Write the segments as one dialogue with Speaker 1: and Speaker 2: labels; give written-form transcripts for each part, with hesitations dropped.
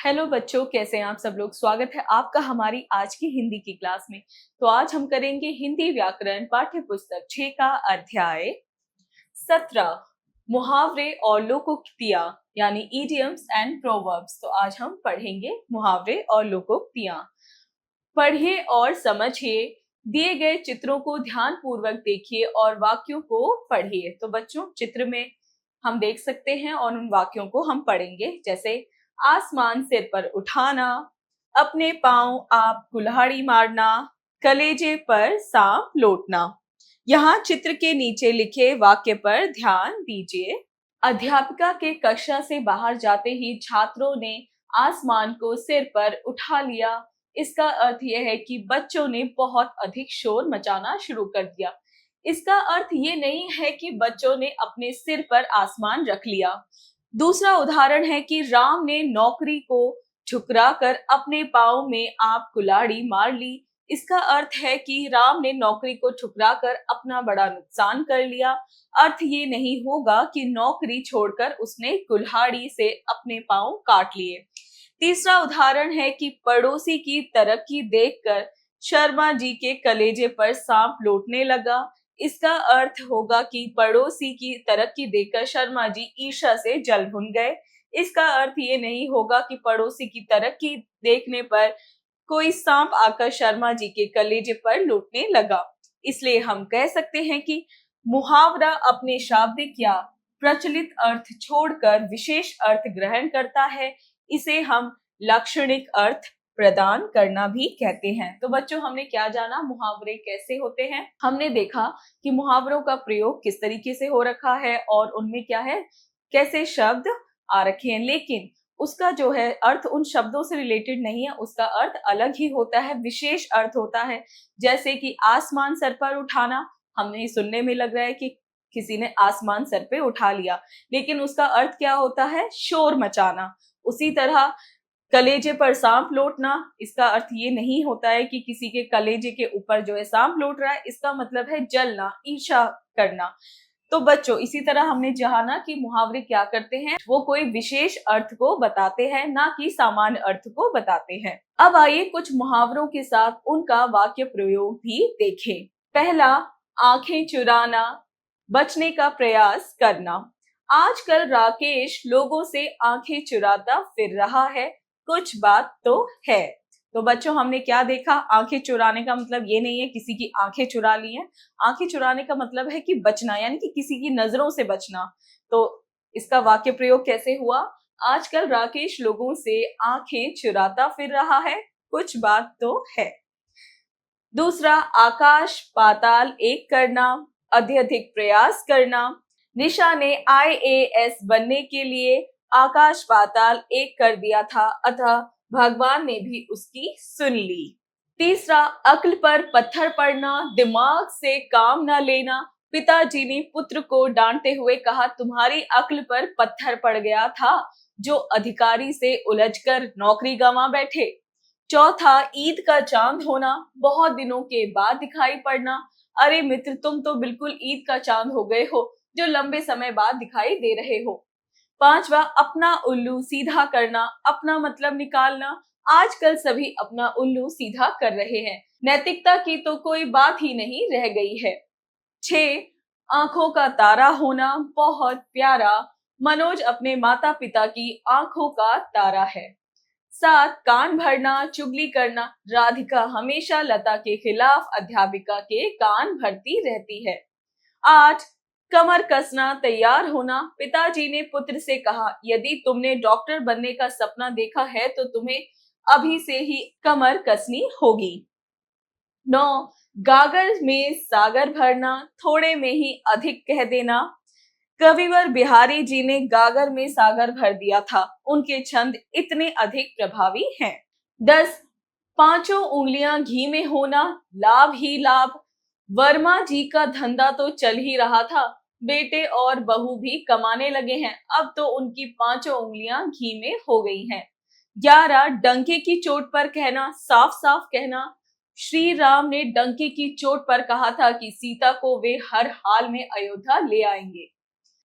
Speaker 1: Hello बच्चों, कैसे हैं आप सब लोग। स्वागत है आपका हमारी आज की हिंदी की क्लास में। तो आज हम करेंगे हिंदी व्याकरण पाठ्य पुस्तक 6 का अध्याय 17 मुहावरे और लोकोक्तियां यानी इडियम्स एंड प्रोवर्ब्स। तो आज हम पढ़ेंगे मुहावरे और लोकोक्तियां। पढ़िए और समझिए, दिए गए चित्रों को ध्यान पूर्वक देखिए और वाक्यों को पढ़िए। तो बच्चों, चित्र में हम देख सकते हैं और उन वाक्यों को हम पढ़ेंगे। जैसे आसमान सिर पर उठाना, अपने पांव आप कुल्हाड़ी मारना, कलेजे पर सांप लौटना। यहाँ चित्र के नीचे लिखे वाक्य पर ध्यान दीजिए। अध्यापिका के कक्षा से बाहर जाते ही छात्रों ने आसमान को सिर पर उठा लिया। इसका अर्थ यह है कि बच्चों ने बहुत अधिक शोर मचाना शुरू कर दिया। इसका अर्थ ये नहीं है कि बच्चों ने अपने सिर पर आसमान रख लिया। दूसरा उदाहरण है कि राम ने नौकरी को ठुकराकर अपने पांव में आप कुल्हाड़ी मार ली। इसका अर्थ है कि राम ने नौकरी को ठुकराकर अपना बड़ा नुकसान कर लिया। अर्थ ये नहीं होगा कि नौकरी छोड़कर उसने कुल्हाड़ी से अपने पांव काट लिए। तीसरा उदाहरण है कि पड़ोसी की तरक्की देखकर शर्मा जी के कलेजे पर सांप लौटने लगा। इसका अर्थ होगा कि पड़ोसी की तरक्की देखकर शर्मा जी ईर्ष्या से जल भुन गए। इसका अर्थ ये नहीं होगा कि पड़ोसी की तरक्की देखने पर कोई सांप आकर शर्मा जी के कलेजे पर लौटने लगा। इसलिए हम कह सकते हैं कि मुहावरा अपने शाब्दिक या प्रचलित अर्थ छोड़कर विशेष अर्थ ग्रहण करता है। इसे हम लाक्षणिक अर्थ प्रदान करना भी कहते हैं। तो बच्चों, हमने क्या जाना, मुहावरे कैसे होते हैं। हमने देखा कि मुहावरों का प्रयोग किस तरीके से हो रखा है और उनमें क्या है, कैसे शब्द आ रखे हैं, लेकिन उसका जो है अर्थ उन शब्दों से रिलेटेड नहीं है, उसका अर्थ अलग ही होता है, विशेष अर्थ होता है। जैसे कि आसमान सर पर उठाना, हमें सुनने में लग रहा है कि किसी ने आसमान सर पे उठा लिया, लेकिन उसका अर्थ क्या होता है, शोर मचाना। उसी तरह कलेजे पर सांप लौटना, इसका अर्थ ये नहीं होता है कि किसी के कलेजे के ऊपर जो है सांप लौट रहा है, इसका मतलब है जलना, ईर्ष्या करना। तो बच्चों, इसी तरह हमने जाना कि मुहावरे क्या करते हैं, वो कोई विशेष अर्थ को बताते हैं, ना कि सामान्य अर्थ को बताते हैं। अब आइए कुछ मुहावरों के साथ उनका वाक्य प्रयोग भी देखें। पहला, आंखें चुराना, बचने का प्रयास करना। आजकल राकेश लोगों से आंखें चुराता फिर रहा है, कुछ बात तो है। तो बच्चों, हमने क्या देखा, आंखें चुराने का मतलब ये नहीं है किसी की आंखें चुरा ली हैं। आंखें चुराने का मतलब है कि बचना, यानी कि किसी की नजरों से बचना। तो इसका वाक्य प्रयोग कैसे हुआ, आजकल राकेश लोगों से आंखें चुराता फिर रहा है, कुछ बात तो है। दूसरा, आकाश पाताल एक करना, अत्यधिक प्रयास करना। निशा ने IAS बनने के लिए आकाश पाताल एक कर दिया था, अतः भगवान ने भी उसकी सुन ली। तीसरा, अक्ल पर पत्थर पड़ना, दिमाग से काम न लेना। पिताजी ने पुत्र को डांटते हुए कहा, तुम्हारी अक्ल पर पत्थर पड़ गया था जो अधिकारी से उलझकर नौकरी गंवा बैठे। चौथा, ईद का चांद होना, बहुत दिनों के बाद दिखाई पड़ना। अरे मित्र, तुम तो बिल्कुल ईद का चांद हो गए हो जो लंबे समय बाद दिखाई दे रहे हो। पांचवा, अपना उल्लू सीधा करना, अपना मतलब निकालना। आजकल सभी अपना उल्लू सीधा कर रहे हैं, नैतिकता की तो कोई बात ही नहीं रह गई है। 6, आंखों का तारा होना, बहुत प्यारा। मनोज अपने माता पिता की आंखों का तारा है। 7, कान भरना, चुगली करना। राधिका हमेशा लता के खिलाफ अध्यापिका के कान भरती रहती है। 8, कमर कसना, तैयार होना। पिताजी ने पुत्र से कहा, यदि तुमने डॉक्टर बनने का सपना देखा है तो तुम्हें अभी से ही कमर कसनी होगी। 9, गागर में सागर भरना, थोड़े में ही अधिक कह देना। कविवर बिहारी जी ने गागर में सागर भर दिया था, उनके छंद इतने अधिक प्रभावी हैं। 10, पांचों उंगलियां घी में होना, लाभ ही लाभ। वर्मा जी का धंधा तो चल ही रहा था, बेटे और बहू भी कमाने लगे हैं, अब तो उनकी पांचों उंगलियां घी में हो गई हैं। 11, डंके की चोट पर कहना, साफ साफ कहना। श्री राम ने डंके की चोट पर कहा था कि सीता को वे हर हाल में अयोध्या ले आएंगे।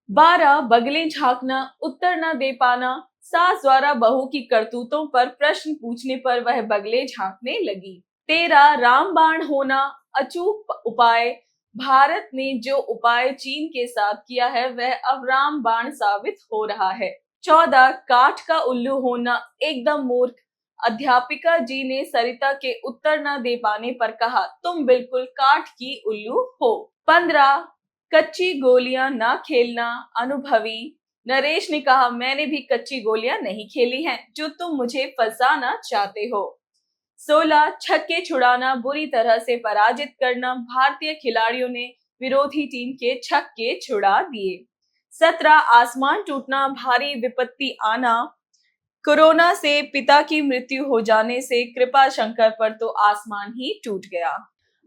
Speaker 1: 12, बगलें झांकना, उत्तर न दे पाना, सास द्वारा बहू की करतूतों पर प्रश्न पूछने पर वह बगले झांकने लगी। तेरा रामबाण होना अचूक उपाय। भारत ने जो उपाय चीन के साथ किया है वह अब रामबाण साबित हो रहा है। 14 काठ का उल्लू होना एकदम मूर्ख। अध्यापिका जी ने सरिता के उत्तर न दे पाने पर कहा, तुम बिल्कुल काठ की उल्लू हो। 15 कच्ची गोलियां ना खेलना अनुभवी। नरेश ने कहा, मैंने भी कच्ची गोलियां नहीं खेली हैं जो तुम मुझे फंसाना चाहते हो। 16 छक्के छुड़ाना बुरी तरह से पराजित करना। भारतीय खिलाड़ियों ने विरोधी टीम के छक्के छुड़ा दिए। 17 आसमान टूटना भारी विपत्ति आना। कोरोना से पिता की मृत्यु हो जाने से कृपा शंकर पर तो आसमान ही टूट गया।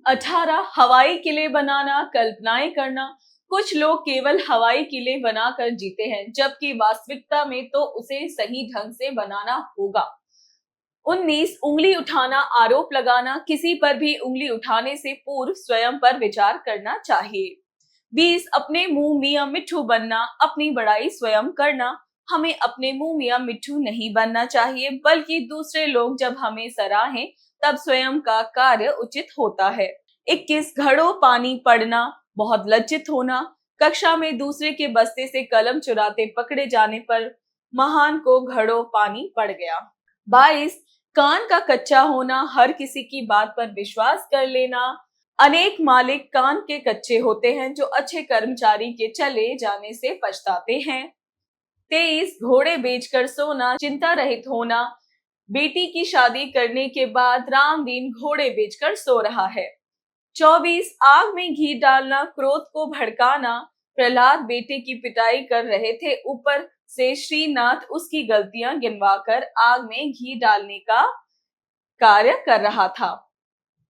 Speaker 1: 18 हवाई किले बनाना कल्पनाएं करना। कुछ लोग केवल हवाई किले बनाकर जीते हैं जबकि वास्तविकता में तो उसे सही ढंग से बनाना होगा। 19 उंगली उठाना आरोप लगाना। किसी पर भी उंगली उठाने से पूर्व स्वयं पर विचार करना चाहिए। 20 अपने मुंह मियां मिट्ठू बनना अपनी बड़ाई स्वयं करना। हमें अपने मुंह मियां मिट्ठू नहीं बनना चाहिए बल्कि दूसरे लोग जब हमें सराहें तब स्वयं का कार्य उचित होता है। 21 घड़ों पानी पड़ना बहुत लज्जित होना। कक्षा में दूसरे के बस्ते से कलम चुराते पकड़े जाने पर महान को घड़ों पानी पड़ गया। 22 कान का कच्चा होना हर किसी की बात पर विश्वास कर लेना। अनेक मालिक कान के कच्चे होते हैं जो अच्छे कर्मचारी के चले जाने से पछताते हैं। 23 घोड़े बेचकर सोना चिंता रहित होना। बेटी की शादी करने के बाद रामदीन घोड़े बेचकर सो रहा है। 24 आग में घी डालना क्रोध को भड़काना। प्रहलाद बेटे की पिटाई कर रहे थे, ऊपर से श्रीनाथ उसकी गलतियां गिनवाकर आग में घी डालने का कार्य कर रहा था।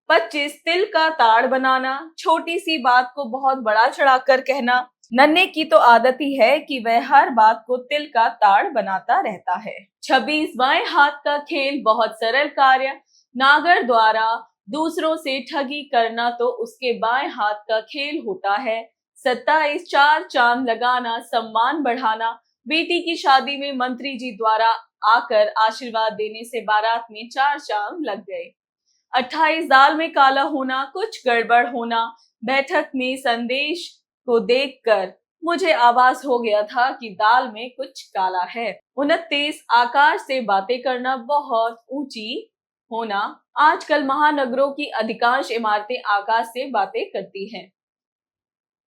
Speaker 1: 25 तिल का ताड़ बनाना छोटी सी बात को बहुत बड़ा चढ़ाकर कहना। नन्हे की तो आदत ही है कि वह हर बात को तिल का ताड़ बनाता रहता है। 26 बाएं हाथ का खेल बहुत सरल कार्य। नागर द्वारा दूसरों से ठगी करना तो उसके बाएं हाथ का खेल होता है। 27 चार चांद लगाना सम्मान बढ़ाना। बेटी की शादी में मंत्री जी द्वारा आकर आशीर्वाद देने से बारात में 4 चांद लग गए। 28 दाल में काला होना कुछ गड़बड़ होना। बैठक में संदेश को देखकर मुझे आभास हो गया था कि दाल में कुछ काला है। 29 आकाश से बातें करना बहुत ऊंची होना। आजकल महानगरों की अधिकांश इमारतें आकाश से बातें करती हैं।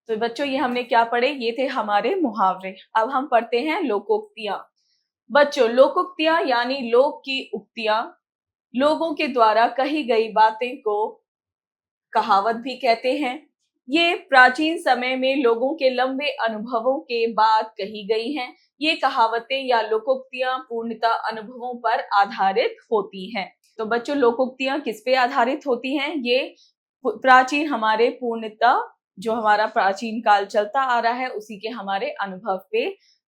Speaker 1: तो बच्चों ये हमने क्या पढ़े, ये थे हमारे मुहावरे। अब हम पढ़ते हैं लोकोक्तियां। बच्चों लोकोक्तियां यानी लोक की उक्तियां, लोगों के द्वारा कही गई बातें को कहावत भी कहते हैं। ये प्राचीन समय में लोगों के लंबे अनुभवों के बाद कही गई हैं। ये कहावतें या लोकोक्तियां पूर्णतः अनुभवों पर आधारित होती हैं। तो बच्चों लोकोक्तियां किस पे आधारित होती हैं? ये प्राचीन हमारे पूर्णतः जो हमारा प्राचीन काल चलता आ रहा है उसी के हमारे अनुभव पे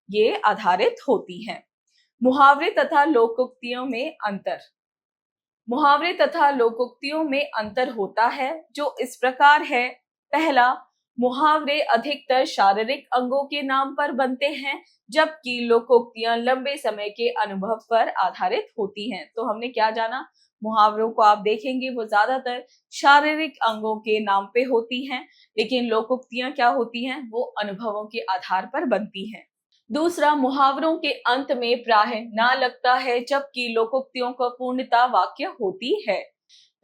Speaker 1: ये आधारित होती हैं। मुहावरे तथा लोकोक्तियों में अंतर। मुहावरे तथा लोकोक्तियों में अंतर होता है जो इस प्रकार है। पहला, मुहावरे अधिकतर शारीरिक अंगों के नाम पर बनते हैं जबकि लोकोक्तियां लंबे समय के अनुभव पर आधारित होती हैं। तो हमने क्या जाना, मुहावरों को आप देखेंगे वो ज्यादातर शारीरिक अंगों के नाम पे होती हैं, लेकिन लोकोक्तियां क्या होती हैं, वो अनुभवों के आधार पर बनती हैं। दूसरा, मुहावरों के अंत में प्राय ना लगता है जबकि लोकोक्तियों का पूर्णता वाक्य होती है।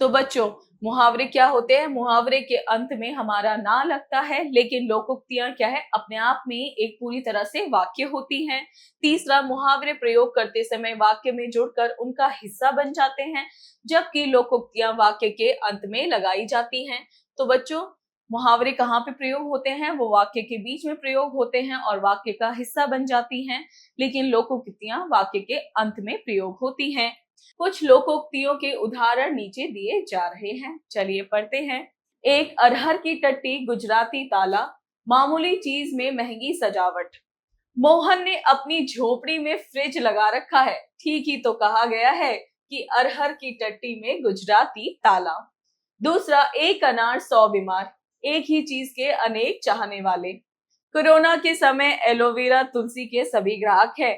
Speaker 1: तो बच्चों मुहावरे क्या होते हैं, मुहावरे के अंत में हमारा ना लगता है लेकिन लोकोक्तियां क्या है, अपने आप में एक पूरी तरह से वाक्य होती हैं। तीसरा, मुहावरे प्रयोग करते समय वाक्य में जुड़कर उनका हिस्सा बन जाते हैं जबकि लोकोक्तियां वाक्य के अंत में लगाई जाती हैं। तो बच्चों मुहावरे कहाँ पे प्रयोग होते हैं, वो वाक्य के बीच में प्रयोग होते हैं और वाक्य का हिस्सा बन जाती हैं, लेकिन लोकोक्तियां वाक्य के अंत में प्रयोग होती हैं। कुछ लोकोक्तियों के उदाहरण नीचे दिए जा रहे हैं, चलिए पढ़ते हैं। एक अरहर की टट्टी गुजराती ताला, मामूली चीज में महंगी सजावट। मोहन ने अपनी झोपड़ी में फ्रिज लगा रखा है, ठीक ही तो कहा गया है कि अरहर की टट्टी में गुजराती ताला। दूसरा, एक अनार 100 बीमार, एक ही चीज के अनेक चाहने वाले। कोरोना के समय एलोवेरा तुलसी के सभी ग्राहक है।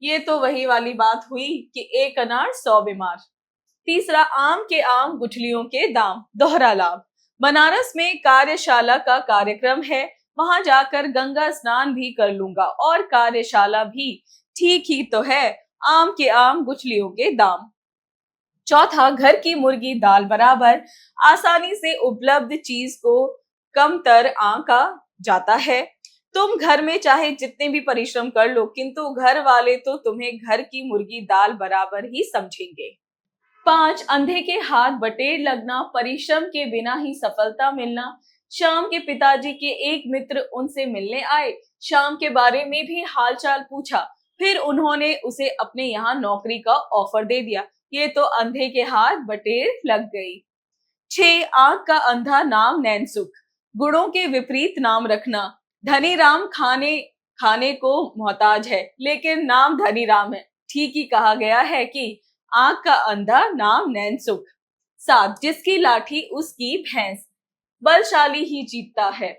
Speaker 1: ये तो वही वाली बात हुई कि एक अनार 100 बीमार। तीसरा, आम के आम गुठलियों के दाम, दोहरा लाभ। बनारस में कार्यशाला का कार्यक्रम है, वहां जाकर गंगा स्नान भी कर लूंगा और कार्यशाला भी। ठीक ही तो है, आम के आम गुठलियों के दाम। चौथा, घर की मुर्गी दाल बराबर। आसानी से उपलब्ध चीज को कमतर आंका जाता है। तुम घर में चाहे जितने भी परिश्रम कर लो, किंतु घर वाले तो तुम्हें घर की मुर्गी दाल बराबर ही समझेंगे। 5, अंधे के हाथ बटेर लगना, परिश्रम के बिना ही सफलता मिलना। श्याम के पिताजी के एक मित्र उनसे मिलने आए, श्याम के बारे में भी हालचाल पूछा, फिर उन्होंने उसे अपने यहाँ नौकरी का ऑफर दे दिया। ये तो अंधे के हाथ बटेर लग गई। 6, आंख का अंधा नाम नैनसुख, गुणों के विपरीत नाम रखना। धनी राम खाने को मोहताज है, लेकिन नाम धनी राम है। ठीक ही कहा गया है कि आंख का अंधा नाम नैनसुख। 7, जिसकी लाठी उसकी भैंस, बलशाली ही जीतता है।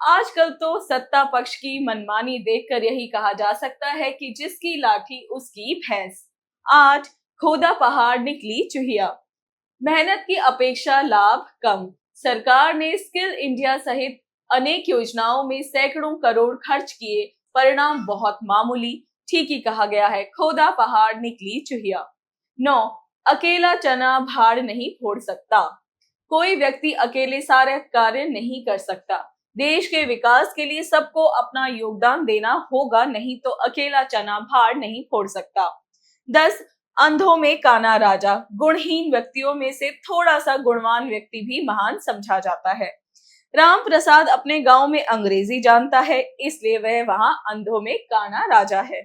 Speaker 1: आजकल तो सत्ता पक्ष की मनमानी देखकर यही कहा जा सकता है कि जिसकी लाठी उसकी भैंस। 8, खोदा पहाड़ निकली चुहिया, मेहनत की अपेक्षा लाभ कम। सरकार ने स्किल इंडिया सहित अनेक योजनाओं में सैकड़ों करोड़ खर्च किए, परिणाम बहुत मामूली। ठीक ही कहा गया है, खोदा पहाड़ निकली चुहिया। 9, अकेला चना भाड़ नहीं फोड़ सकता, कोई व्यक्ति अकेले सारे कार्य नहीं कर सकता। देश के विकास के लिए सबको अपना योगदान देना होगा, नहीं तो अकेला चना भाड़ नहीं फोड़ सकता। 10, अंधों में काना राजा, गुणहीन व्यक्तियों में से थोड़ा सा गुणवान व्यक्ति भी महान समझा जाता है। राम प्रसाद अपने गांव में अंग्रेजी जानता है, इसलिए वह वहां अंधों में काना राजा है।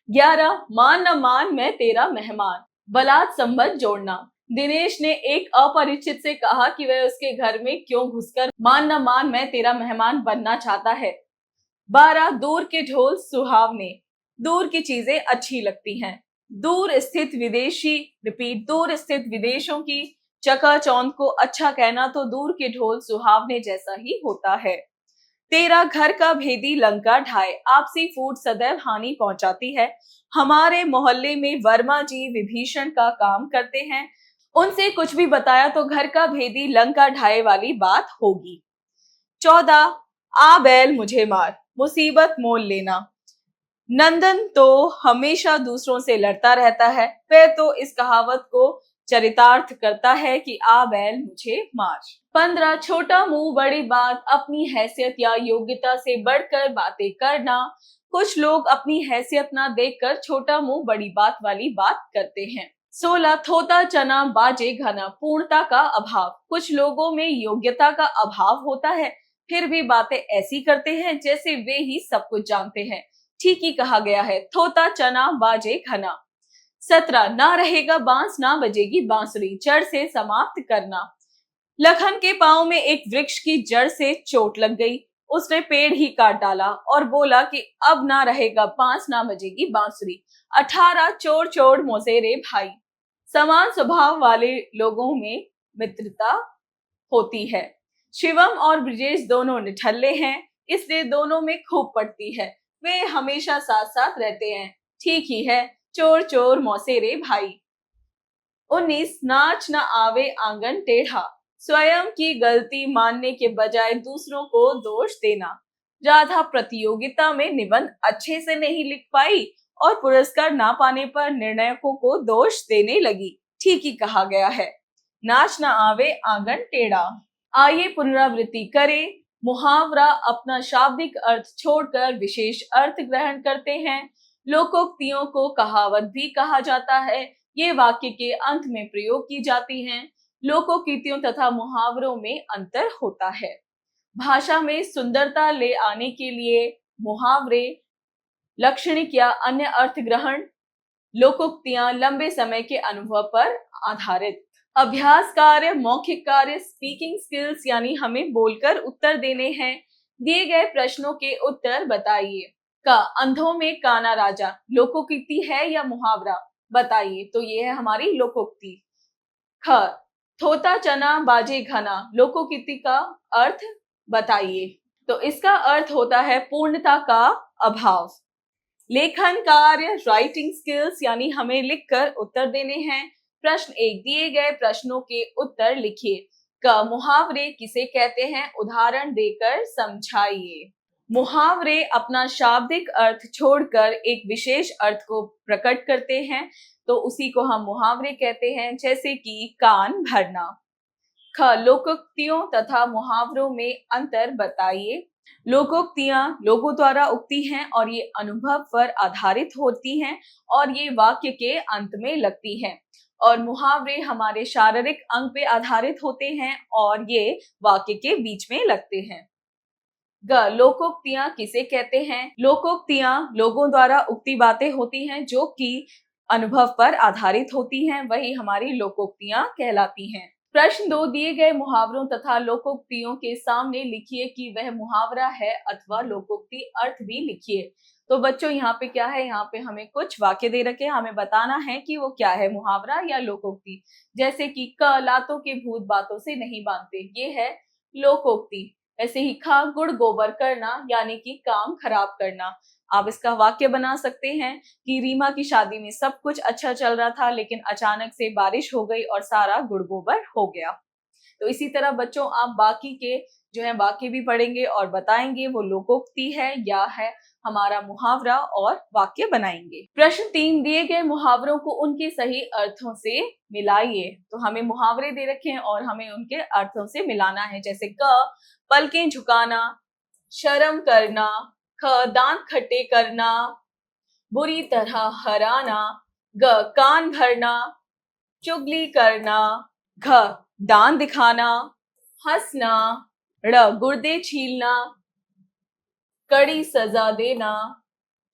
Speaker 1: 11, मान न मान मैं तेरा मेहमान, बलात् संबंध जोड़ना। दिनेश ने एक अपरिचित से कहा कि वह उसके घर में क्यों घुसकर मान न मान मैं तेरा मेहमान बनना चाहता है। 12, दूर के ढोल सुहावने, दूर की चीजें अच्छी लगती हैं। दूर स्थित विदेशों की चकाचौंध को अच्छा कहना तो दूर के ढोल सुहावने जैसा ही होता है। 13, घर का भेदी लंका ढाए, आपसी फूट सदैव हानि पहुंचाती है। हमारे मोहल्ले में वर्मा जी विभीषण का काम करते हैं, उनसे कुछ भी बताया तो घर का भेदी लंका ढाए वाली बात होगी। 14, आ बैल मुझे मार, मुसीबत मोल लेना। नंदन तो हमेशा दूसरों से लड़ता रहता है, वह तो इस कहावत को चरितार्थ करता है कि आ बैल मुझे मार। 15, छोटा मुंह बड़ी बात, अपनी हैसियत या योग्यता से बढ़कर बातें करना। कुछ लोग अपनी हैसियत ना देखकर छोटा मुंह बड़ी बात वाली बात करते हैं। 16, थोता चना बाजे घना, पूर्णता का अभाव, कुछ लोगों में योग्यता का अभाव होता है, फिर भी बातें ऐसी करते हैं जैसे वे ही सब कुछ जानते हैं। ठीक ही कहा गया है, थोता चना बाजे घना। 17, ना रहेगा बांस ना बजेगी बांसुरी, जड़ से समाप्त करना। लखन के पांव में एक वृक्ष की जड़ से चोट लग गई, उसने पेड़ ही काट डाला और बोला कि अब ना रहेगा बांस ना बजेगी बांसुरी। 18, चोर चोर मोसेरे भाई, समान स्वभाव वाले लोगों में मित्रता होती है। शिवम और ब्रिजेश दोनों निठल्ले हैं, इसलिए दोनों में खूब पड़ती है, वे हमेशा साथ साथ रहते हैं। ठीक ही है, चोर चोर मौसेरे भाई। 19, नाच न आवे आंगन टेढ़ा, स्वयं की गलती मानने के बजाय दूसरों को दोष देना। राधा प्रतियोगिता में निबंध अच्छे से नहीं लिख पाई और पुरस्कार ना पाने पर निर्णायकों को दोष देने लगी। ठीक ही कहा गया है, नाच न आवे आंगन टेढ़ा। आइए पुनरावृत्ति करें। मुहावरा अपना शाब्दिक अर्थ छोड़कर विशेष अर्थ ग्रहण करते हैं। लोकोक्तियों को कहावत भी कहा जाता है, ये वाक्य के अंत में प्रयोग की जाती हैं। लोकोक्तियों तथा मुहावरों में अंतर होता है। भाषा में सुंदरता ले आने के लिए मुहावरे, लक्षणिक या अन्य अर्थ ग्रहण, लोकोक्तियां लंबे समय के अनुभव पर आधारित। अभ्यास कार्य, मौखिक कार्य, स्पीकिंग स्किल्स यानी हमें बोलकर उत्तर देने हैं। दिए गए प्रश्नों के उत्तर बताइए। का, अंधों में काना राजा लोकोक्ति है या मुहावरा, बताइए। तो ये है हमारी लोकोक्ति। ख, थोता चना बाजे घना, लोकोक्ति का अर्थ बताइए। तो इसका अर्थ होता है पूर्णता का अभाव। लेखन कार्य, राइटिंग स्किल्स, यानी हमें लिखकर उत्तर देने हैं। प्रश्न 1, दिए गए प्रश्नों के उत्तर लिखिए। क, मुहावरे किसे कहते हैं, उदाहरण देकर समझाइए। मुहावरे अपना शाब्दिक अर्थ छोड़कर एक विशेष अर्थ को प्रकट करते हैं, तो उसी को हम मुहावरे कहते हैं, जैसे कि कान भरना। ख, लोकोक्तियों तथा मुहावरों में अंतर बताइए। लोकोक्तियां लोगों द्वारा उक्ति हैं और ये अनुभव पर आधारित होती हैं और ये वाक्य के अंत में लगती हैं, और मुहावरे हमारे शारीरिक अंग पे आधारित होते हैं और ये वाक्य के बीच में लगते हैं। ग, लोकोक्तियां किसे कहते हैं, लोकोक्तियां लोगों द्वारा उक्ति बातें होती हैं जो कि अनुभव पर आधारित होती हैं, वही हमारी लोकोक्तियां कहलाती हैं। प्रश्न 2, दिए गए मुहावरों तथा लोकोक्तियों के सामने लिखिए कि वह मुहावरा है अथवा लोकोक्ति, अर्थ भी लिखिए। तो बच्चों यहाँ पे क्या है, यहाँ पे हमें कुछ वाक्य दे रखे हैं, हमें बताना है कि वो क्या है, मुहावरा या लोकोक्ति। जैसे कि क, लातों के भूत बातों से नहीं बांधते, ये है लोकोक्ति। ऐसे ही ख, गुड़ गोबर करना, यानी कि काम खराब करना। आप इसका वाक्य बना सकते हैं कि रीमा की शादी में सब कुछ अच्छा चल रहा था, लेकिन अचानक से बारिश हो गई और सारा गुड़ गोबर हो गया। तो इसी तरह बच्चों आप बाकी के जो है वाक्य भी पढ़ेंगे और बताएंगे वो लोकोक्ति है या है हमारा मुहावरा, और वाक्य बनाएंगे। प्रश्न 3, दिए गए मुहावरों को उनके सही अर्थों से मिलाइए। तो हमें मुहावरे दे रखे हैं और हमें उनके अर्थों से मिलाना है। जैसे क, पलकें झुकाना, शर्म करना। ख, दांत खट्टे करना, बुरी तरह हराना। ग, कान भरना, चुगली करना। घ, दांत दिखाना, हंसना। ड़, गुर्दे छीलना, कड़ी सजा देना।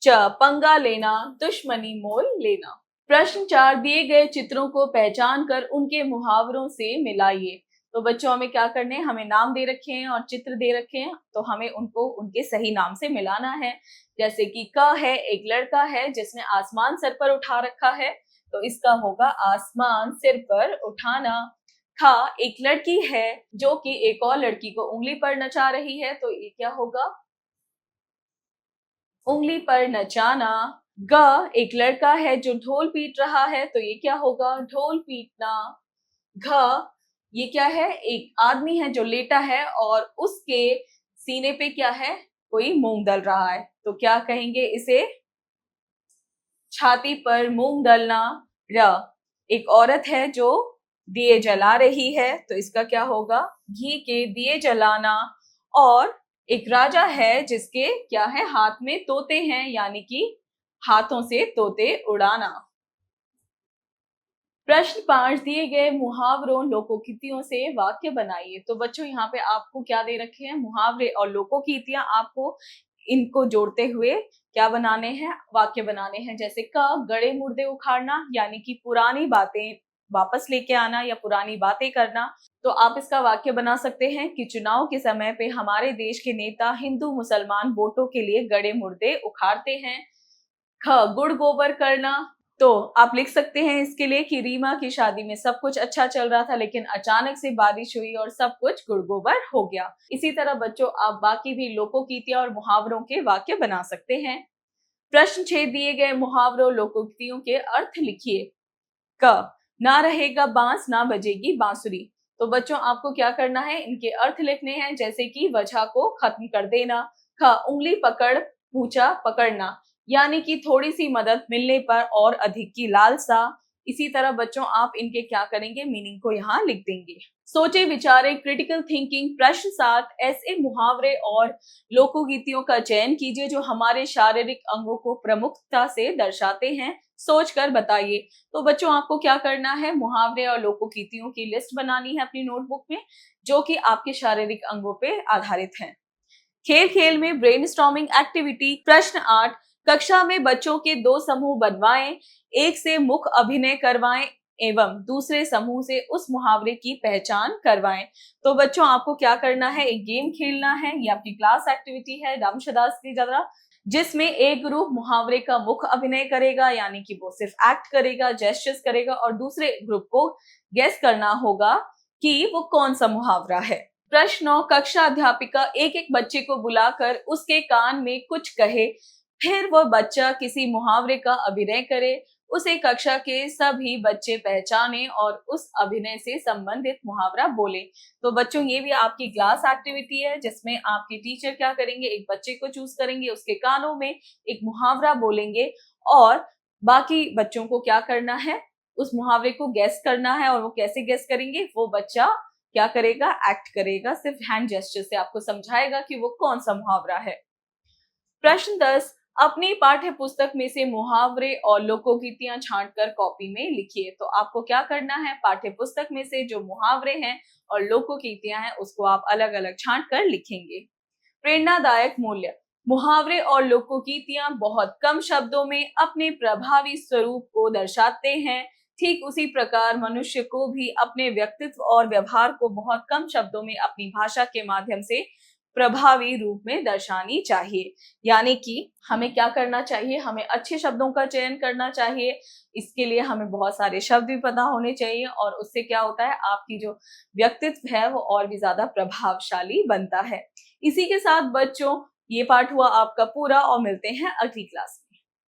Speaker 1: च, पंगा लेना, दुश्मनी मोल लेना। प्रश्न 4, दिए गए चित्रों को पहचान कर उनके मुहावरों से मिलाइए। तो बच्चों हमें क्या करने हैं, हमें नाम दे रखे हैं और चित्र दे रखे हैं, तो हमें उनको उनके सही नाम से मिलाना है। जैसे कि क है, एक लड़का है जिसने आसमान सर पर उठा रखा है, तो इसका होगा आसमान सिर पर उठाना। ख, एक लड़की है जो कि एक और लड़की को उंगली पर नचा रही है, तो ये क्या होगा, उंगली पर नचाना। ग, एक लड़का है जो ढोल पीट रहा है, तो ये क्या होगा, ढोल पीटना। घ, ये क्या है, एक आदमी है जो लेटा है और उसके सीने पे क्या है, कोई मूंग दल रहा है, तो क्या कहेंगे इसे, छाती पर मूंग दलना। र, एक औरत है जो दिए जला रही है, तो इसका क्या होगा, घी के दिए जलाना। और एक राजा है जिसके क्या है, हाथ में तोते हैं, यानी कि हाथों से तोते उड़ाना। प्रश्न 5, दिए गए मुहावरों लोकोक्तियों से वाक्य बनाइए। तो बच्चों यहाँ पे आपको क्या दे रखे हैं, मुहावरे और लोकोक्तियां, आपको इनको जोड़ते हुए क्या बनाने हैं, वाक्य बनाने हैं। जैसे क, गड़े मुर्दे उखाड़ना, यानी कि पुरानी बातें वापस लेके आना या पुरानी बातें करना। तो आप इसका वाक्य बना सकते हैं कि चुनाव के समय पे हमारे देश के नेता हिंदू मुसलमान वोटों के लिए गड़े मुर्दे उखाड़ते हैं। ख, गुड़ गोबर करना, तो आप लिख सकते हैं इसके लिए कि रीमा की शादी में सब कुछ अच्छा चल रहा था, लेकिन अचानक से बारिश हुई और सब कुछ गुड़ गोबर हो गया। इसी तरह बच्चों आप बाकी भी लोकोक्तियां और मुहावरों के वाक्य बना सकते हैं। प्रश्न 6, दिए गए मुहावरों लोकोक्तियों के अर्थ लिखिए। क, ना रहेगा बांस ना बजेगी बांसुरी। तो बच्चों आपको क्या करना है, इनके अर्थ लिखने हैं, जैसे कि वजह को खत्म कर देना। ख, उंगली पकड़ पूछा पकड़ना, यानी कि थोड़ी सी मदद मिलने पर और अधिक की लालसा। इसी तरह बच्चों आप इनके क्या करेंगे, मीनिंग को यहाँ लिख देंगे। सोचे विचारे, क्रिटिकल थिंकिंग। प्रश्न 7, ऐसे मुहावरे और लोकोक्तियों का चयन कीजिए जो हमारे शारीरिक अंगों को प्रमुखता से दर्शाते हैं, सोचकर बताइए। तो बच्चों आपको क्या करना है, मुहावरे और लोकोक्तियों की लिस्ट बनानी है अपनी नोटबुक में, जो कि आपके शारीरिक अंगों पे आधारित हैं। खेल खेल में ब्रेनस्टॉर्मिंग एक्टिविटी। प्रश्न 8, कक्षा में बच्चों के 2 समूह बनवाएं, एक से मुख अभिनय करवाएं एवं दूसरे समूह से उस मुहावरे की पहचान करवाएं। तो बच्चों आपको क्या करना है, एक गेम खेलना है, ये आपकी क्लास एक्टिविटी है दमशदास जरा, जिसमें एक ग्रुप मुहावरे का मुख अभिनय करेगा, यानी कि वो सिर्फ एक्ट करेगा, जेस्चर्स करेगा, और दूसरे ग्रुप को गेस करना होगा कि वो कौन सा मुहावरा है। प्रश्न 9, कक्षा अध्यापिका एक एक बच्चे को बुलाकर उसके कान में कुछ कहे, फिर वह बच्चा किसी मुहावरे का अभिनय करे, उसे कक्षा के सभी बच्चे पहचाने और उस अभिनय से संबंधित मुहावरा बोले। तो बच्चों, ये भी आपकी क्लास एक्टिविटी है जिसमें आपके टीचर क्या करेंगे, एक बच्चे को चूज करेंगे, उसके कानों में एक मुहावरा बोलेंगे और बाकी बच्चों को क्या करना है, उस मुहावरे को गेस करना है। और वो कैसे गेस करेंगे, वो बच्चा क्या करेगा, एक्ट करेगा, सिर्फ हैंड जेस्चर से आपको समझाएगा कि वो कौन सा मुहावरा है। प्रश्न 10, अपनी पाठ्य पुस्तक में से मुहावरे और लोकोक्तियां छांटकर कॉपी में लिखिए। तो आपको क्या करना है, पाठ्य पुस्तक में से जो मुहावरे हैं और लोकोक्तियां हैं उसको आप अलग अलग छांट कर लिखेंगे। प्रेरणादायक मूल्य, मुहावरे और लोकोक्तियां बहुत कम शब्दों में अपने प्रभावी स्वरूप को दर्शाते हैं। ठीक उसी प्रकार मनुष्य को भी अपने व्यक्तित्व और व्यवहार को बहुत कम शब्दों में अपनी भाषा के माध्यम से प्रभावी रूप में दर्शानी चाहिए। यानी कि हमें क्या करना चाहिए, हमें अच्छे शब्दों का चयन करना चाहिए। इसके लिए हमें बहुत सारे शब्द भी पता होने चाहिए और उससे क्या होता है, आपकी जो व्यक्तित्व है वो और भी ज्यादा प्रभावशाली बनता है। इसी के साथ बच्चों, ये पाठ हुआ आपका पूरा और मिलते हैं अगली क्लास में।